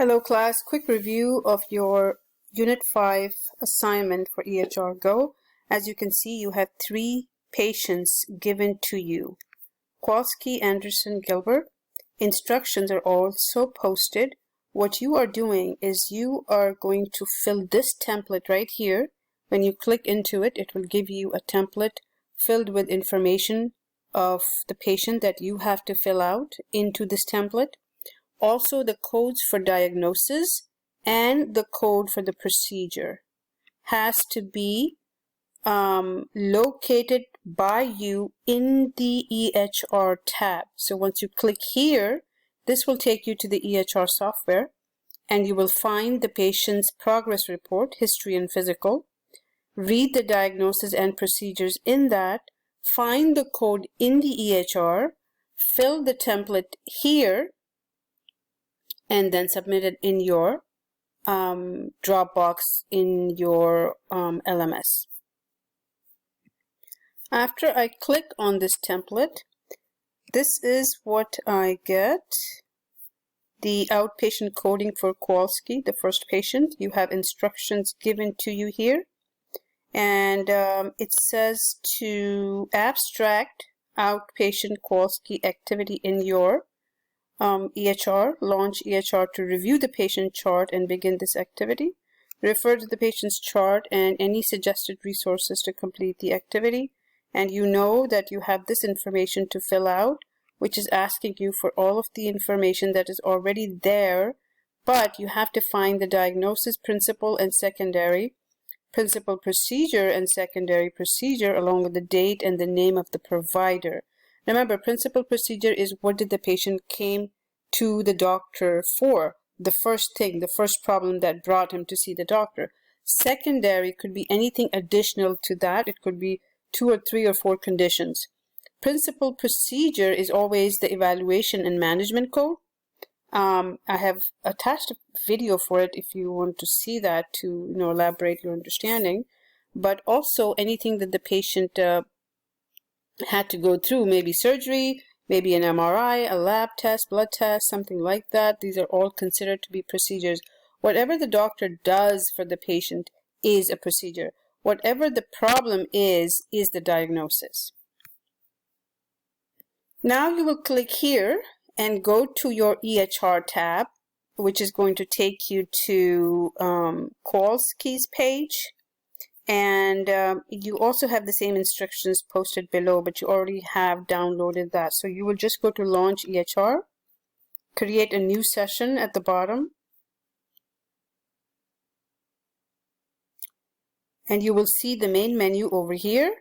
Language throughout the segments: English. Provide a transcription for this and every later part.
Hello class, quick review of your Unit 5 assignment for EhRgo. As you can see, you have 3 patients given to you. Kowalski, Anderson, Gilbert. Instructions are also posted. What you are doing is you are going to fill this template right here. When you click into it, it will give you a template filled with information of the patient that you have to fill out into this template. Also the codes for diagnosis and the code for the procedure has to be located by you in the EHR tab. So once you click here, this will take you to the EHR software and you will find the patient's progress report, history and physical. Read the diagnosis and procedures in that, find the code in the EHR, fill the template here, and then submit it in your Dropbox in your LMS. After I click on this template, this is what I get. The outpatient coding for Kowalski, the first patient. You have instructions given to you here. And it says to abstract outpatient Kowalski activity in your EHR, launch EHR to review the patient chart and begin this activity. Refer to the patient's chart and any suggested resources to complete the activity. And you know that you have this information to fill out, which is asking you for all of the information that is already there, but you have to find the diagnosis, principal and secondary, principal procedure and secondary procedure, along with the date and the name of the provider. Remember, principal procedure is what did the patient came to the doctor for, the first thing, the first problem that brought him to see the doctor. Secondary could be anything additional to that. It could be 2 or 3 or 4 conditions. Principal procedure is always the evaluation and management code. I have attached a video for it if you want to see that to elaborate your understanding. But also anything that the patient had to go through, maybe surgery, maybe an MRI, a lab test, blood test, something like that. These are all considered to be procedures. Whatever the doctor does for the patient is a procedure. Whatever the problem is the diagnosis. Now you will click here and go to your EHR tab, which is going to take you to Kowalski's page. And you also have the same instructions posted below, but you already have downloaded that. So you will just go to Launch EHR, create a new session at the bottom, and you will see the main menu over here.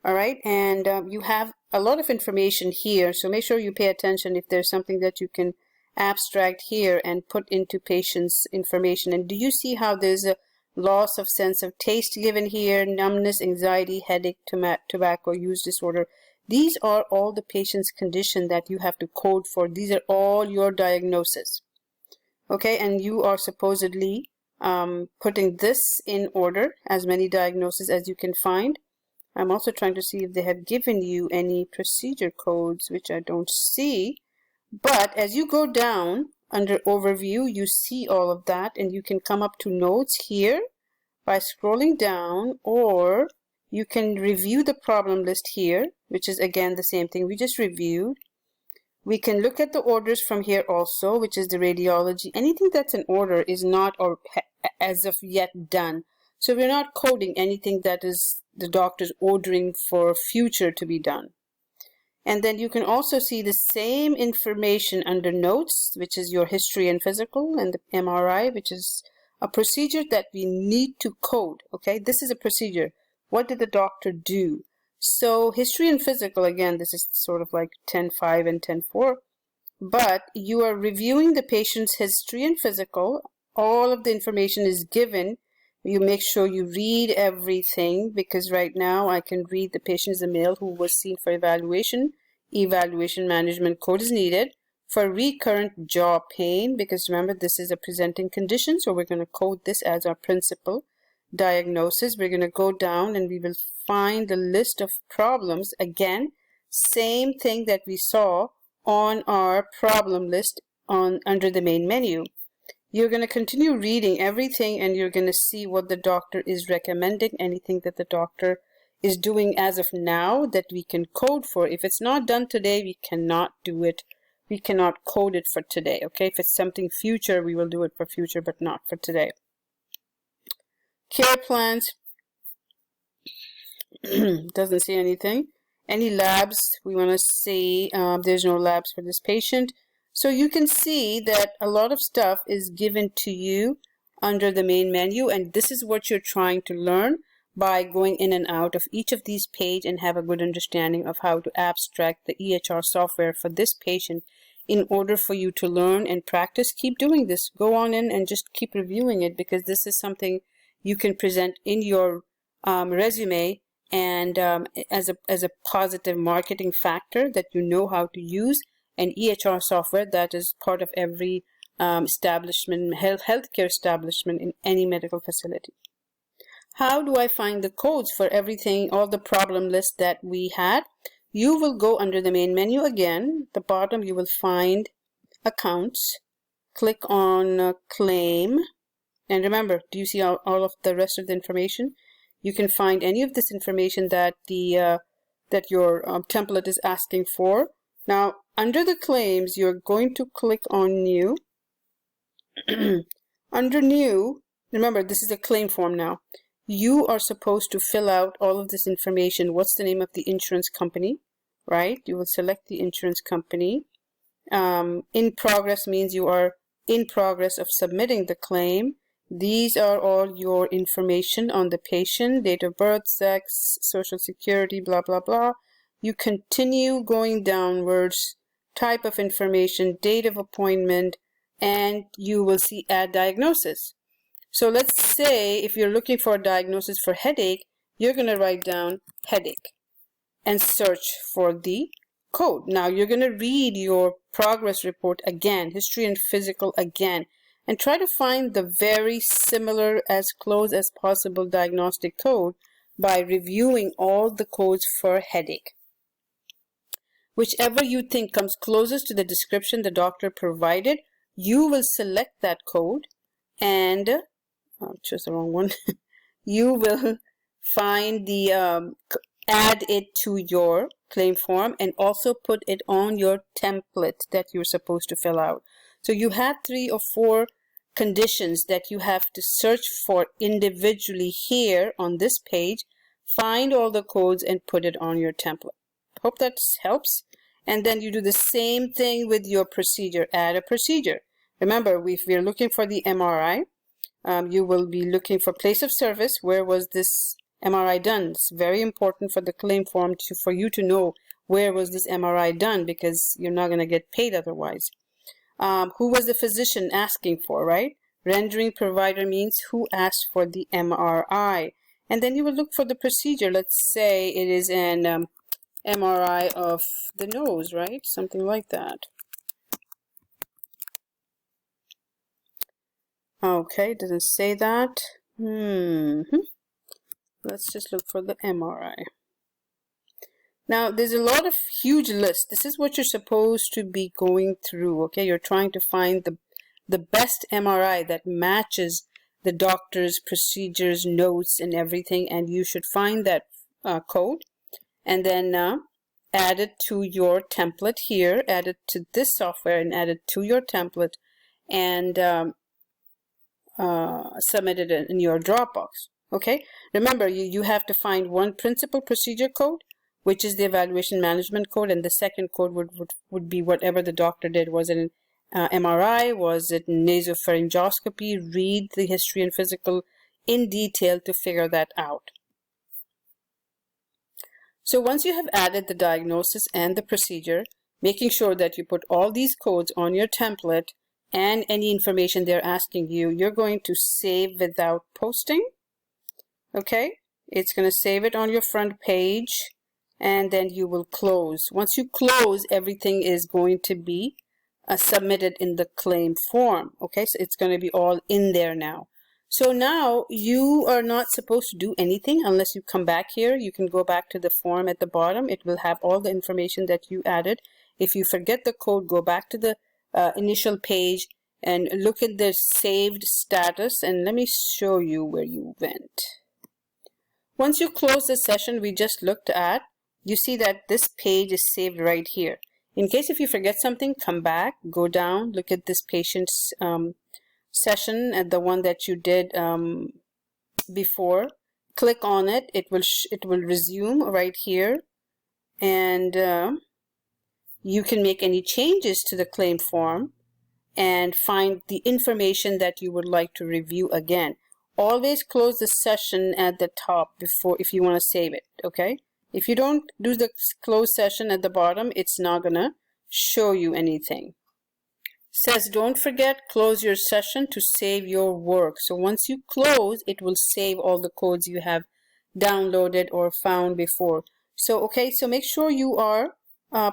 All right, and you have a lot of information here, so make sure you pay attention if there's something that you can abstract here and put into patient's information. And do you see how there's a loss of sense of taste given here, numbness, anxiety, headache, tobacco use disorder? These are all the patient's condition that you have to code for. These are all your diagnoses. Okay, and you are supposedly putting this in order, as many diagnoses as you can find. I'm also trying to see if they have given you any procedure codes, which I don't see. But as you go down, under overview, you see all of that, and you can come up to notes here by scrolling down, or you can review the problem list here, which is again the same thing we just reviewed. We can look at the orders from here also, which is the radiology. Anything that's in order is not or as of yet done. So we're not coding anything that is the doctor's ordering for future to be done. And then you can also see the same information under notes, which is your history and physical, and the MRI, which is a procedure that we need to code. Okay, this is a procedure. What did the doctor do? So history and physical, again, this is sort of like 10.5 and 10.4. But you are reviewing the patient's history and physical. All of the information is given. You make sure you read everything, because right now I can read the patient is a male who was seen for evaluation. Evaluation management code is needed for recurrent jaw pain, because remember, this is a presenting condition, so we're going to code this as our principal diagnosis. We're going to go down and we will find the list of problems. Again, same thing that we saw on our problem list under the main menu. you're going to continue reading everything, and you're going to see what the doctor is recommending, anything that the doctor is doing as of now that we can code for. If it's not done today, we cannot do it. We cannot code it for today, okay? If it's something future, we will do it for future, but not for today. Care plans. Doesn't say anything. Any labs, we want to see there's no labs for this patient. So you can see that a lot of stuff is given to you under the main menu, and this is what you're trying to learn by going in and out of each of these pages and have a good understanding of how to abstract the EHR software for this patient in order for you to learn and practice. Keep doing this. Go on in and just keep reviewing it, because this is something you can present in your resume and as a positive marketing factor that you know how to use an EHR software that is part of every establishment, healthcare establishment in any medical facility. How do I find the codes for everything, all the problem lists that we had? You will go under the main menu again. At the bottom, you will find accounts. Click on claim. And remember, do you see all of the rest of the information? You can find any of this information that that your template is asking for. Now, under the claims, you're going to click on new. Under new, remember, this is a claim form now. You are supposed to fill out all of this information. What's the name of the insurance company, right? You will select the insurance company. In progress means you are in progress of submitting the claim. These are all your information on the patient, date of birth, sex, social security, blah, blah, blah. You continue going downwards, type of information, date of appointment, and you will see add diagnosis. So let's say if you're looking for a diagnosis for headache, you're going to write down headache and search for the code. Now you're going to read your progress report again, history and physical again, and try to find the very similar, as close as possible diagnostic code by reviewing all the codes for headache. Whichever you think comes closest to the description the doctor provided, you will select that code and chose the wrong one. You will find the add it to your claim form and also put it on your template that you're supposed to fill out. So you have 3 or 4 conditions that you have to search for individually here on this page. Find all the codes and put it on your template. Hope that helps. And then you do the same thing with your procedure. Add a procedure. Remember, if we're looking for the MRI, you will be looking for place of service. Where was this MRI done? It's very important for the claim form for you to know where was this MRI done, because you're not going to get paid otherwise. Who was the physician asking for, right? Rendering provider means who asked for the MRI. And then you will look for the procedure. Let's say it is an MRI of the nose, right? Something like that. Okay, it doesn't say that. Let's just look for the MRI. Now, there's a lot of huge lists. This is what you're supposed to be going through, okay? You're trying to find the best MRI that matches the doctor's procedures, notes, and everything, and you should find that code and then add it to your template here, add it to this software and add it to your template, and submit it in your Dropbox. Okay, remember you have to find one principal procedure code, which is the evaluation management code, and the second code would be whatever the doctor did. Was it an MRI? Was it nasopharyngoscopy? Read the history and physical in detail to figure that out. So once you have added the diagnosis and the procedure, making sure that you put all these codes on your template and any information they're asking you, you're going to save without posting. Okay, it's going to save it on your front page, and then you will close. Once you close, everything is going to be submitted in the claim form. Okay, so it's going to be all in there now. So now you are not supposed to do anything unless you come back here. You can go back to the form at the bottom. It will have all the information that you added. If you forget the code, go back to the initial page and look at the saved status, and let me show you where you went. Once you close the session we just looked at, you see that this page is saved right here. In case if you forget something, come back, go down, look at this patient's session at the one that you did before. Click on it. It will resume right here, and you can make any changes to the claim form and find the information that you would like to review again. Always close the session at the top before if you want to save it. Okay. If you don't do the close session at the bottom, it's not gonna show you anything. Says don't forget, close your session to save your work. So once you close, it will save all the codes you have downloaded or found before. So okay, so make sure you are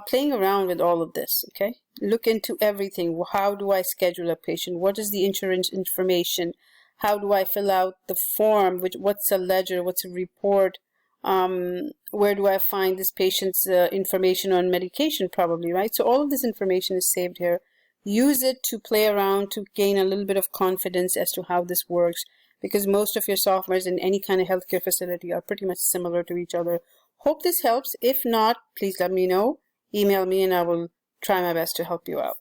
playing around with all of this. Okay, look into everything. How do I schedule a patient? What is the insurance information? How do I fill out the form? What's a ledger? What's a report? Where do I find this patient's information on medication, probably, right? So all of this information is saved here. Use it to play around, to gain a little bit of confidence as to how this works, because most of your softwares in any kind of healthcare facility are pretty much similar to each other. Hope this helps. If not, please let me know. Email me and I will try my best to help you out.